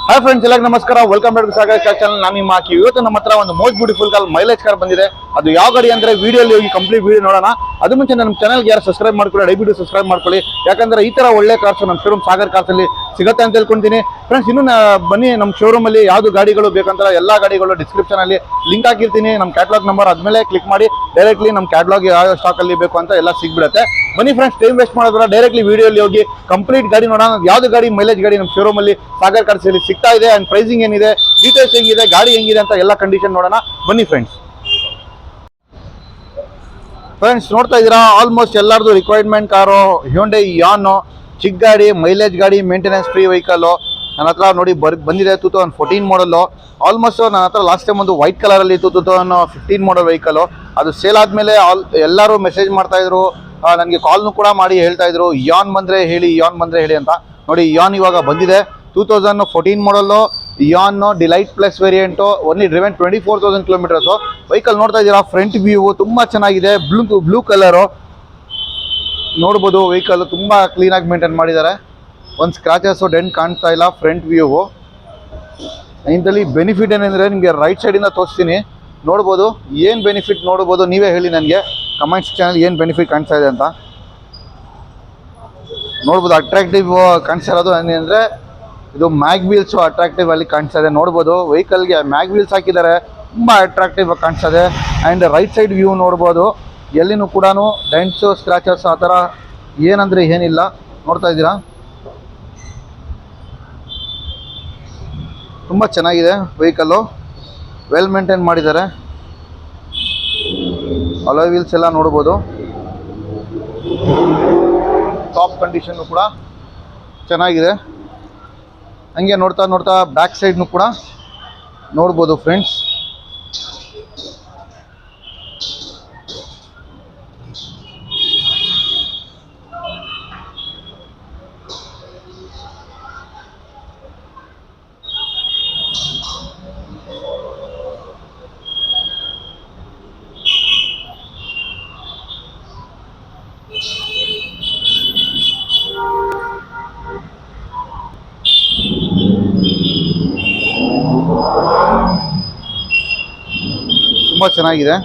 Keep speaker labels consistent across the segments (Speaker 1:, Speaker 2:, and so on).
Speaker 1: Hi friends, ಎಲ್ಲರಿಗೂ ನಮಸ್ಕಾರ. Welcome back to Sagar car channel. ನಾನು ನಿಮ್ಮ ಹಾಕಿ ಇವತ್ತು ನಮ್ಮ ಹತ್ರ ಒಂದು most beautiful car mileage car ಬಂದಿದೆ. ಅದು ಯಾವ ಗಾಡಿ ಅಂದ್ರೆ ವಿಡಿಯೋಲಿ ಹೋಗಿ ಕಂಪ್ಲೀಟ್ ವಿಡಿಯೋ ನೋಡೋಣ. ಅದು ಮುಂಚೆ ನಮ್ಮ ಚಾನಲ್ಗೆ ಯಾರು ಸಬ್ಸ್ಕ್ರೈಬ್ ಮಾಡ್ಕೊಳ್ಳಿ, ದಯವಿಟ್ಟು ಸಬ್ಸ್ಕ್ರೈಬ್ ಮಾಡ್ಕೊಳ್ಳಿ. ಯಾಕಂದ್ರೆ ಈ ತರ ಒಳ್ಳೆ ಕಾರ್ಸ್ ನಮ್ಮ ಶೋರೂಮ್ ಸಾಗರ್ ಕಾರ್ಸ್ ಅಲ್ಲಿ ಸಿಗುತ್ತೆ ಅಂತ ಹೇಳ್ಕೊಂತೀನಿ. ಫ್ರೆಂಡ್ಸ್, ಇನ್ನು ಬನ್ನಿ ನಮ್ಮ ಶೋರೂಮ್ ಅಲ್ಲಿ ಯಾವ್ದು ಗಾಡಿಗಳು ಬೇಕಂತ ಎಲ್ಲಾ ಗಾಡಿಗಳು ಡಿಸ್ಕ್ರಿಪ್ಷನ್ ಅಲ್ಲಿ ಲಿಂಕ್ ಹಾಕಿರ್ತೀನಿ. ನಮ್ಮ ಕ್ಯಾಟಲಾಗ್ ನಂಬರ್ ಆದ್ಮೇಲೆ ಕ್ಲಿಕ್ ಮಾಡಿ ಡೈರೆಕ್ಟ್ಲಿ ನಮ್ಮ ಕ್ಯಾಟಲಾಗ್ ಯಾವ ಸ್ಟಾಕ್ ಅಲ್ಲಿ ಬೇಕು ಅಂತ ಎಲ್ಲ ಸಿಗ್ಬಿಡುತ್ತೆ. ಬನ್ನಿ ಫ್ರೆಂಡ್ಸ್, ಟೈಮ್ ವೇಸ್ಟ್ ಮಾಡೋದ್ರ ಡೈರೆಕ್ಟ್ಲಿ ವಿಡಿಯೋಲಿ ಹೋಗಿ ಕಂಪ್ಲೀಟ್ ಗಾಡಿ ನೋಡೋಣ. ಯಾವ್ದು ಗಾಡಿ ಮೈಲೇಜ್ ಗಾಡಿ ನಮ್ಮ ಶೋರೂಮ್ ಅಲ್ಲಿ ಸಾಗರ್ ಕಾರ್ಸ್ ಅಲ್ಲಿ ಸಿಗ್ತಾ ಇದೆ ಅಂಡ್ ಪ್ರೈಸಿಂಗ್ ಏನಿದೆ, ಡೀಟೇಲ್ಸ್ ಹೆಂಗಿದೆ, ಗಾಡಿ ಹೆಂಗಿದೆ ಅಂತ ಎಲ್ಲ ಕಂಡೀಷನ್ ನೋಡೋಣ. ಬನ್ನಿ ಫ್ರೆಂಡ್ಸ್, ನೋಡ್ತಾ ಇದ್ದೀರಾ ಆಲ್ಮೋಸ್ಟ್ ಎಲ್ಲರದು ರಿಕ್ವೈರ್ಮೆಂಟ್ ಕಾರು ಹ್ಯುಂಡೈ ಯಾನ್. ಚಿಕ್ಕ ಗಾಡಿ, ಮೈಲೇಜ್ ಗಾಡಿ, ಮೇಂಟೆನೆನ್ಸ್ ಫ್ರೀ ವೆಹಿಕಲ್ ನನ್ನ ಹತ್ರ ನೋಡಿ ಬಂದಿದೆ. 2014 ಮಾಡಲು. ಆಲ್ಮೋಸ್ಟ್ ನನ್ನ ಹತ್ರ ಲಾಸ್ಟ್ ಟೈಮ್ ಒಂದು ವೈಟ್ ಕಲರ್ ಅಲ್ಲಿ 2015 ಮಾಡಲ್ ವೆಹಿಕಲ್. ಅದು ಸೇಲ್ ಆದ್ಮೇಲೆ ಎಲ್ಲರೂ ಮೆಸೇಜ್ ಮಾಡ್ತಾ ಇದ್ರು, ನನಗೆ ಕಾಲ್ನು ಕೂಡ ಮಾಡಿ ಹೇಳ್ತಾ ಇದ್ರು ಯಾನ್ ಬಂದ್ರೆ ಹೇಳಿ, ಯಾನ್ ಬಂದ್ರೆ ಹೇಳಿ ಅಂತ. ನೋಡಿ, ಯಾನ್ ಇವಾಗ ಬಂದಿದೆ. 2014 ಮಾಡಲು ಯಾನ್ delight plus variant, only driven 24,000 kilometres. Vehicle ನೋಡ್ತಾ ಇದ್ದೀರಾ, ಫ್ರಂಟ್ ವ್ಯೂ ತುಂಬ ಚೆನ್ನಾಗಿದೆ. ಬ್ಲೂ ಕಲರು ನೋಡ್ಬೋದು. ವೆಹಿಕಲ್ ತುಂಬ ಕ್ಲೀನಾಗಿ ಮೇಂಟೈನ್ ಮಾಡಿದ್ದಾರೆ. ಒಂದು ಸ್ಕ್ರಾಚಸ್ಸು ಡೆಂಟ್ ಕಾಣ್ತಾ ಇಲ್ಲ. ಫ್ರಂಟ್ ವ್ಯೂವು ಇದರಲ್ಲಿ ಬೆನಿಫಿಟ್ ಏನಂದರೆ ನಿಮಗೆ ರೈಟ್ ಸೈಡಿಂದ ತೋರಿಸ್ತೀನಿ, ನೋಡ್ಬೋದು. ಏನು ಬೆನಿಫಿಟ್ ನೋಡ್ಬೋದು ನೀವೇ ಹೇಳಿ ನನಗೆ ಕಮೆಂಟ್ಸ್ ಚಾನಲ್ ಏನು ಬೆನಿಫಿಟ್ ಕಾಣಿಸ್ತಾ ಇದೆ ಅಂತ. ನೋಡ್ಬೋದು ಅಟ್ರಾಕ್ಟಿವ್ ಕಾಣಿಸ್ತಾ ಇರೋದು ಏನಂದರೆ ಇದು ಮ್ಯಾಗ್ ವೀಲ್ಸು ಅಟ್ರಾಕ್ಟಿವ್ ಅಲ್ಲಿ ಕಾಣಿಸ್ತಾ ಇದೆ. ನೋಡ್ಬೋದು ವೆಹಿಕಲ್ಗೆ ಮ್ಯಾಗ್ ವೀಲ್ಸ್ ಹಾಕಿದ್ದಾರೆ, ತುಂಬ ಅಟ್ರಾಕ್ಟಿವ್ ಆಗಿ ಕಾಣಿಸ್ತಾ ಇದೆ. ಆ್ಯಂಡ್ ರೈಟ್ ಸೈಡ್ ವ್ಯೂ ನೋಡ್ಬೋದು, ಎಲ್ಲಿನೂ ಕೂಡ ಡೆಂಟ್ಸು ಸ್ಕ್ರಾಚಸ್ ಆ ಥರ ಏನಂದರೆ ಏನಿಲ್ಲ. ನೋಡ್ತಾ ಇದ್ದೀರಾ, ತುಂಬ ಚೆನ್ನಾಗಿದೆ ವೆಹಿಕಲ್ಲು, ವೆಲ್ ಮೇಂಟೈನ್ ಮಾಡಿದ್ದಾರೆ. ಅಲಾಯ್ ವೀಲ್ಸ್ ಎಲ್ಲ ನೋಡ್ಬೋದು, ಟಾಪ್ ಕಂಡೀಷನ್ನು ಕೂಡ ಚೆನ್ನಾಗಿದೆ. ಹಂಗೆ ನೋಡ್ತಾ ಬ್ಯಾಕ್ ಸೈಡ್ನು ಕೂಡ ನೋಡ್ಬೋದು ಫ್ರೆಂಡ್ಸ್. ತುಂಬ ಚೆನ್ನಾಗಿದೆ.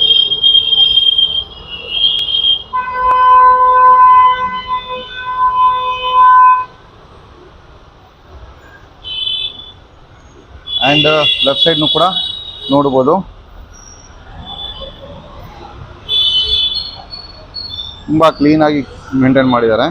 Speaker 1: ಆ್ಯಂಡ್ ಲೆಫ್ಟ್ ಸೈಡ್ನು ಕೂಡ ನೋಡ್ಬೋದು, ತುಂಬ ಕ್ಲೀನಾಗಿ ಮೇಂಟೈನ್ ಮಾಡಿದ್ದಾರೆ.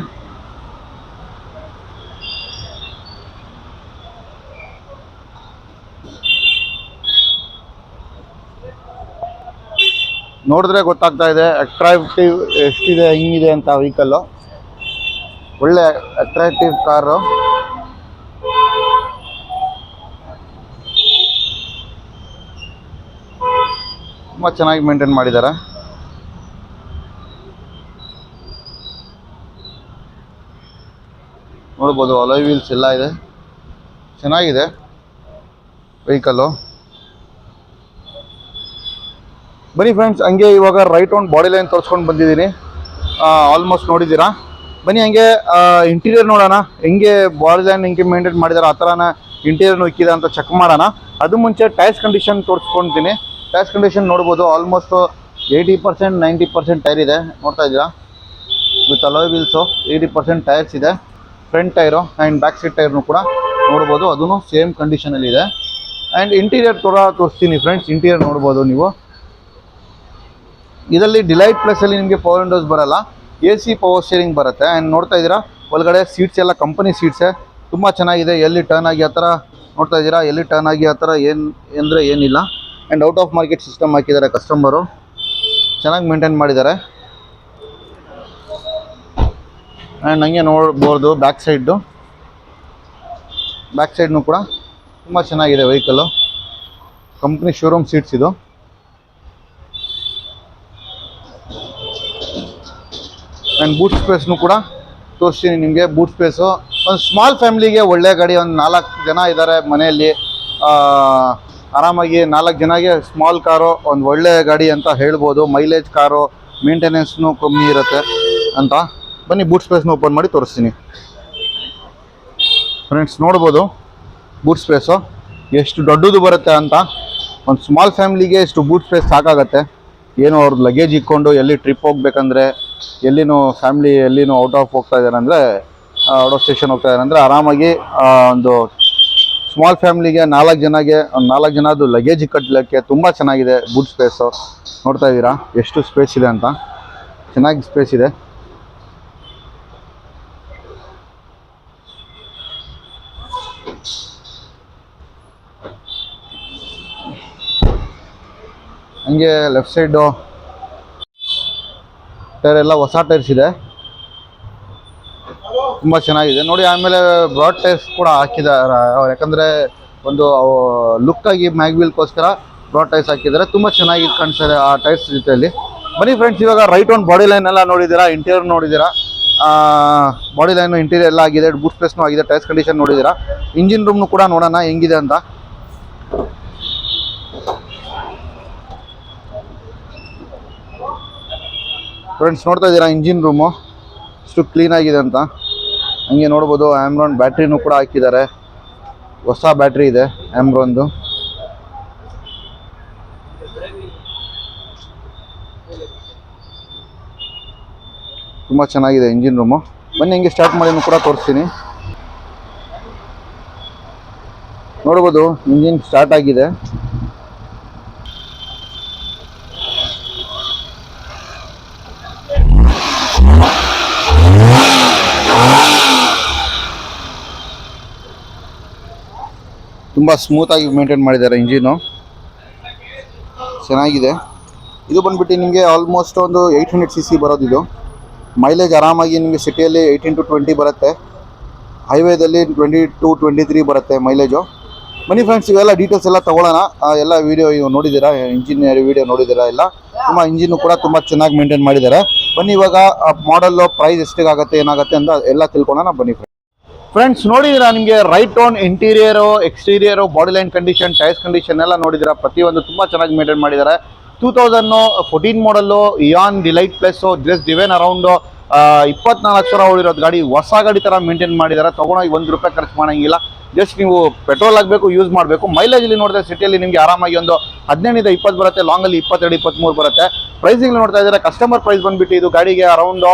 Speaker 1: ನೋಡಿದ್ರೆ ಗೊತ್ತಾಗ್ತಾ ಇದೆ ಅಟ್ರಾಕ್ಟಿವ್ ಎಷ್ಟಿದೆ, ಹಿಂಗಿದೆ ಅಂತ ವೆಹಿಕಲ್ಲು. ಒಳ್ಳೆ ಅಟ್ರಾಕ್ಟಿವ್ ಕಾರು. ತುಂಬ ಚೆನ್ನಾಗಿ ಮೇಂಟೈನ್ ಮಾಡಿದ್ದಾರೆ. ನೋಡ್ಬೋದು ಅಲಾಯ್ ವೀಲ್ಸ್ ಎಲ್ಲ ಇದೆ, ಚೆನ್ನಾಗಿದೆ ವೆಹಿಕಲ್ಲು. ಬನ್ನಿ ಫ್ರೆಂಡ್ಸ್, ಹಂಗೆ ಇವಾಗ ರೈಟ್ ಒಂದು ಬಾಡಿ ಲೈನ್ ತೋರಿಸ್ಕೊಂಡು ಬಂದಿದ್ದೀನಿ. ಆಲ್ಮೋಸ್ಟ್ ನೋಡಿದ್ದೀರಾ. ಬನ್ನಿ ಹಂಗೆ ಇಂಟೀರಿಯರ್ ನೋಡೋಣ, ಹೆಂಗೆ ಬಾಡಿ ಲೈನ್ ಹೆಂಗೆ ಮೇಂಟೈನ್ ಮಾಡಿದ್ದಾರೆ ಆ ಥರನ ಇಂಟೀರಿಯರ್ನು ಇಕ್ಕಿದೆ ಅಂತ ಚೆಕ್ ಮಾಡೋಣ. ಅದು ಮುಂಚೆ ಟೈರ್ಸ್ ಕಂಡೀಷನ್ ತೋರಿಸ್ಕೊಳ್ತೀನಿ. ಟೈರ್ಸ್ ಕಂಡೀಷನ್ ನೋಡ್ಬೋದು, ಆಲ್ಮೋಸ್ಟ್ 80% 90% ಟೈರ್ ಇದೆ. ನೋಡ್ತಾ ಇದ್ದೀರಾ, ವಿತ್ ಅಲಾಯ್ ವೀಲ್ಸು 80% ಟೈರ್ಸ್ ಇದೆ. Front tyre and back side ಟೈರ್ನು ಕೂಡ ನೋಡ್ಬೋದು, ಅದೂ ಸೇಮ್ ಕಂಡೀಷನಲ್ಲಿದೆ. ಆ್ಯಂಡ್ ಇಂಟೀರಿಯರ್ ತೋರಿಸ್ತೀನಿ ಫ್ರೆಂಡ್ಸ್. ಇಂಟೀರಿಯರ್ ನೋಡ್ಬೋದು ನೀವು. ಇದರಲ್ಲಿ ಡಿಲೈಟ್ ಪ್ಲಸ್ಸಲ್ಲಿ ನಿಮಗೆ ಪವರ್ ವಿಂಡೋಸ್ ಬರಲ್ಲ, AC ಪವರ್ ಸ್ಟೀರಿಂಗ್ ಬರುತ್ತೆ. ಆ್ಯಂಡ್ ನೋಡ್ತಾ ಇದ್ದೀರಾ ಒಳಗಡೆ ಸೀಟ್ಸ್ ಎಲ್ಲ ಕಂಪನಿ ಸೀಟ್ಸೇ, ತುಂಬ ಚೆನ್ನಾಗಿದೆ. ಎಲ್ಲಿ ಟರ್ನ್ ಆಗಿ ಆ ಥರ ನೋಡ್ತಾ ಇದ್ದೀರಾ, ಎಲ್ಲಿ ಟರ್ನ್ ಆಗಿ ಆ ಥರ ಅಂದರೆ ಏನಿಲ್ಲ. And out of market system ಹಾಕಿದ್ದಾರೆ ಕಸ್ಟಮರು, ಚೆನ್ನಾಗಿ ಮೇಂಟೈನ್ ಮಾಡಿದ್ದಾರೆ. ಆ್ಯಂಡ್ ಹಂಗೆ ನೋಡ್ಬೋದು ಬ್ಯಾಕ್ ಸೈಡ್ನು ಕೂಡ ತುಂಬ ಚೆನ್ನಾಗಿದೆ ವೆಹಿಕಲ್ಲು. ಕಂಪ್ನಿ ಶೋರೂಮ್ ಸೀಟ್ಸ್ ಇದು. ಆ್ಯಂಡ್ ಬೂಟ್ ಸ್ಪೇಸ್ನು ಕೂಡ ತೋರಿಸ್ತೀನಿ ನಿಮಗೆ. ಬೂಟ್ ಸ್ಪೇಸು ಒಂದು ಸ್ಮಾಲ್ ಫ್ಯಾಮಿಲಿಗೆ ಒಳ್ಳೆ ಗಾಡಿ. ಒಂದು 4 ಜನ ಇದ್ದಾರೆ ಮನೆಯಲ್ಲಿ, ಆರಾಮಾಗಿ 4 ಜನಗೆ ಸ್ಮಾಲ್ ಕಾರು ಒಂದು ಒಳ್ಳೆ ಗಾಡಿ ಅಂತ ಹೇಳ್ಬೋದು. ಮೈಲೇಜ್ ಕಾರು, ಮೇಂಟೆನೆನ್ಸ್ನು ಕಮ್ಮಿ ಇರುತ್ತೆ ಅಂತ. ಬನ್ನಿ ಬೂಟ್ ಸ್ಪೇಸ್ನ ಓಪನ್ ಮಾಡಿ ತೋರಿಸ್ತೀನಿ ಫ್ರೆಂಡ್ಸ್. ನೋಡ್ಬೋದು ಬೂಟ್ ಸ್ಪೇಸು ಎಷ್ಟು ದೊಡ್ಡದು ಬರುತ್ತೆ ಅಂತ. ಒಂದು ಸ್ಮಾಲ್ ಫ್ಯಾಮಿಲಿಗೆ ಇಷ್ಟು ಬೂಟ್ ಸ್ಪೇಸ್ ಸಾಕಾಗತ್ತೆ. ಏನು ಅವ್ರ ಲಗೇಜ್ ಇಟ್ಕೊಂಡು ಎಲ್ಲಿ ಟ್ರಿಪ್ ಹೋಗ್ಬೇಕಂದ್ರೆ, ಎಲ್ಲಿನೂ ಫ್ಯಾಮಿಲಿ ಎಲ್ಲಿನೂ ಔಟ್ ಆಫ್ ಹೋಗ್ತಾ ಇದ್ದಾರೆ ಅಂದರೆ, ಔಟ್ ಆಫ್ ಸ್ಟೇಷನ್ ಹೋಗ್ತಾ ಇದ್ದಾರೆ ಅಂದರೆ ಆರಾಮಾಗಿ ಒಂದು ಸ್ಮಾಲ್ ಫ್ಯಾಮಿಲಿಗೆ 4 ಜನಗೆ ಒಂದು 4 ಜನದ್ದು ಲಗೇಜ್ ಕಟ್ಟಲಿಕ್ಕೆ ತುಂಬ ಚೆನ್ನಾಗಿದೆ ಬೂಟ್ ಸ್ಪೇಸು. ನೋಡ್ತಾ ಇದ್ದೀರಾ ಎಷ್ಟು ಸ್ಪೇಸ್ ಇದೆ ಅಂತ, ಚೆನ್ನಾಗಿ ಸ್ಪೇಸ್ ಇದೆ. ಹಂಗೆ ಲೆಫ್ಟ್ ಸೈಡು ಟೈರ್ ಎಲ್ಲ ಹೊಸ ಟೈರ್ಸ್ ಇದೆ, ತುಂಬ ಚೆನ್ನಾಗಿದೆ ನೋಡಿ. ಆಮೇಲೆ ಬ್ರಾಡ್ ಟೈರ್ಸ್ ಕೂಡ ಹಾಕಿದ್ದಾರೆ ಅವ್ರು, ಯಾಕಂದರೆ ಒಂದು ಲುಕ್ಕಾಗಿ ಮ್ಯಾಗ್ವೀಲ್ಗೋಸ್ಕರ ಬ್ರಾಡ್ ಟೈರ್ಸ್ ಹಾಕಿದ್ದಾರೆ. ತುಂಬ ಚೆನ್ನಾಗಿ ಕಾಣಿಸ್ತಾರೆ ಆ ಟೈರ್ಸ್ ಜೊತೆಯಲ್ಲಿ. ಬನ್ನಿ ಫ್ರೆಂಡ್ಸ್, ಇವಾಗ ರೈಟ್ ಒಂದು ಬಾಡಿ ಲೈನ್ ಎಲ್ಲ ನೋಡಿದ್ದೀರಾ, ಇಂಟೀರಿಯರ್ ನೋಡಿದ್ದೀರಾ, ಬಾಡಿ ಲೈನು ಇಂಟೀರಿಯರ್ ಎಲ್ಲ ಆಗಿದೆ, ಬೂಟ್ ಸ್ಪೇಸ್ನೂ ಆಗಿದೆ, ಟೈರ್ಸ್ ಕಂಡೀಷನ್ ನೋಡಿದ್ದೀರಾ. ಇಂಜಿನ್ ರೂಮ್ನು ಕೂಡ ನೋಡೋಣ ಹೆಂಗಿದೆ ಅಂತ. ಫ್ರೆಂಡ್ಸ್ ನೋಡ್ತಾ ಇದ್ದೀರಾ ಇಂಜಿನ್ ರೂಮು ಎಷ್ಟು ಕ್ಲೀನಾಗಿದೆ ಅಂತ. ಹಂಗೆ ನೋಡ್ಬೋದು ಆಮ್ರಾನ್ ಬ್ಯಾಟ್ರಿನೂ ಕೂಡ ಹಾಕಿದ್ದಾರೆ, ಹೊಸ ಬ್ಯಾಟ್ರಿ ಇದೆ ಆಮ್ರಾನ್ದು. ತುಂಬ ಚೆನ್ನಾಗಿದೆ ಇಂಜಿನ್ ರೂಮು. ಬನ್ನಿ ಹಿಂಗೆ ಸ್ಟಾರ್ಟ್ ಮಾಡಿನೂ ಕೂಡ ತೋರಿಸ್ತೀನಿ. ನೋಡ್ಬೋದು ಇಂಜಿನ್ ಸ್ಟಾರ್ಟ್ ಆಗಿದೆ. ತುಂಬ ಸ್ಮೂತಾಗಿ ಮೇಂಟೈನ್ ಮಾಡಿದ್ದಾರೆ ಇಂಜಿನು, ಚೆನ್ನಾಗಿದೆ. ಇದು ಬಂದುಬಿಟ್ಟು ನಿಮಗೆ ಆಲ್ಮೋಸ್ಟ್ ಒಂದು 800 cc ಬರೋದು. ಇದು ಮೈಲೇಜ್ ಆರಾಮಾಗಿ ನಿಮಗೆ ಸಿಟಿಯಲ್ಲಿ 18 to 20 ಬರುತ್ತೆ, ಹೈವೇದಲ್ಲಿ 22-23 ಬರುತ್ತೆ ಮೈಲೇಜು. ಬನ್ನಿ ಫ್ರೆಂಡ್ಸ್, ಇವೆಲ್ಲ ಡೀಟೇಲ್ಸ್ ಎಲ್ಲ ತೊಗೊಳ್ಳೋಣ. ಎಲ್ಲ ವೀಡಿಯೋ ನೋಡಿದ್ದೀರಾ, ಇಂಜಿನ್ ವೀಡಿಯೋ ನೋಡಿದ್ದೀರಾ ಎಲ್ಲ. ತುಂಬ ಇಂಜಿನ್ನು ಕೂಡ ತುಂಬ ಚೆನ್ನಾಗಿ ಮೇಂಟೈನ್ ಮಾಡಿದ್ದಾರೆ. ಬನ್ನಿ ಇವಾಗ ಮಾಡಲ್ಲು ಪ್ರೈಸ್ ಎಷ್ಟಿಗಾಗುತ್ತೆ ಏನಾಗುತ್ತೆ ಅಂತ ಎಲ್ಲ ತಿಳ್ಕೊಳ್ಳೋಣ. ಬನ್ನಿ ಫ್ರೆಂಡ್ಸ್, ನೋಡಿದ್ದೀರಾ ನಿಮಗೆ right own interior, exterior, body line condition, tyres condition ಎಲ್ಲ ನೋಡಿದ್ದೀರಾ. ಪ್ರತಿಯೊಂದು ತುಂಬ ಚೆನ್ನಾಗಿ ಮೇಂಟೈನ್ ಮಾಡಿದ್ದಾರೆ. 2014 model Eon D-Lite plus, just driven around 24,000 ಓಡಿರೋದು ಗಾಡಿ. ಹೊಸ ಗಾಡಿ ಥರ ಮೇಂಟೈನ್ ಮಾಡಿದ್ದಾರೆ. ತೊಗೊಂಡೋಗಿ ₹1 ಖರ್ಚು ಮಾಡೋಂಗಿಲ್ಲ. ಜಸ್ಟ್ ನೀವು ಪೆಟ್ರೋಲ್ ಆಗಬೇಕು, ಯೂಸ್ ಮಾಡಬೇಕು. ಮೈಲೇಜಲ್ಲಿ ನೋಡಿದ್ರೆ ಸಿಟಿಯಲ್ಲಿ ನಿಮಗೆ ಆರಾಮಾಗಿ ಒಂದು 18-20 ಬರುತ್ತೆ, ಲಾಂಗಲ್ಲಿ 22-23 ಬರುತ್ತೆ. ಪ್ರೈಸಿಂಗ್ ನೋಡ್ತಾ ಇದ್ದಾರೆ, ಕಸ್ಟಮರ್ ಪ್ರೈಸ್ ಬಂದುಬಿಟ್ಟು ಇದು ಗಾಡಿಗೆ ಅರೌಂಡು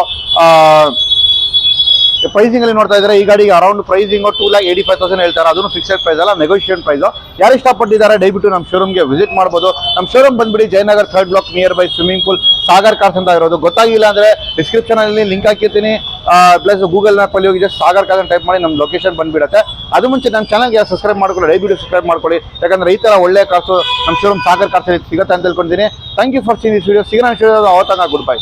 Speaker 1: ಪ್ರೈಸಿಂಗಲ್ಲಿ ನೋಡ್ತಾ ಇದ್ದಾರೆ. ಈ ಗಾಡಿಗೆ ಅರೌಂಡ್ ಪ್ರೈಸಿಂಗು 2,85,000 ಹೇಳ್ತಾರೆ. ಅದನ್ನು ಫಿಕ್ಸೆಡ್ ಪ್ರೈಸ್ ಅಲ್ಲ, ನೆಗೋಷಿಯೇಷನ್ ಪ್ರೈಸು. ಯಾರು ಇಷ್ಟಪಟ್ಟಿದ್ದಾರೆ ದಯವಿಟ್ಟು ನಮ್ಮ ಶೋರೂಮ್ಗೆ ವಿಸಿಟ್ ಮಾಡ್ಬೋದು. ನಮ್ಮ ಶೋರೂಮ್ ಬಂದುಬಿಡಿ Jayanagar 3rd block, near by swimming pool, Sagar cars ಅಂತ ಇರೋದು. ಗೊತ್ತಾಗಿಲ್ಲ ಅಂದರೆ ಡಿಸ್ಕ್ರಿಪ್ಷನಲ್ಲಿ ಲಿಂಕ್ ಹಾಕಿರ್ತೀನಿ, ಪ್ಲಸ್ ಗೂಗಲ್ ಮ್ಯಾಪಲ್ಲಿ ಹೋಗಿ ಜಸ್ಟ್ ಸಾಗರ್ ಕಾರ್ಸ್ ಟೈಪ್ ಮಾಡಿ ನಮ್ಮ ಲೊಕೇಶನ್ ಬಂದುಬಿಡುತ್ತೆ. ಅದು ಮುಂಚೆ ನಮ್ಮ ಚಾನಲ್ಗೆ ಸಬ್ಸ್ಕ್ರೈಬ್ ಮಾಡ್ಕೊಳ್ಳಿ, ದಯವಿಟ್ಟು ಸಬ್ಸ್ಕ್ರೈಬ್ ಮಾಡ್ಕೊಳ್ಳಿ. ಯಾಕಂದರೆ ಈ ಥರ ಒಳ್ಳೆ ಕಾರ್ಸು ನಮ್ಮ ಶೋರೂಮ್ ಸಾಗರ್ ಕಾರ್ಸ್ ಸಿಗುತ್ತೆ ಅಂತ ತಿಳ್ಕೊತೀನಿ. Thank you for seeing this video. ಸಿಗೋಣ ಅವತ್ತಾಗ ಗುಡ್ ಬೈ.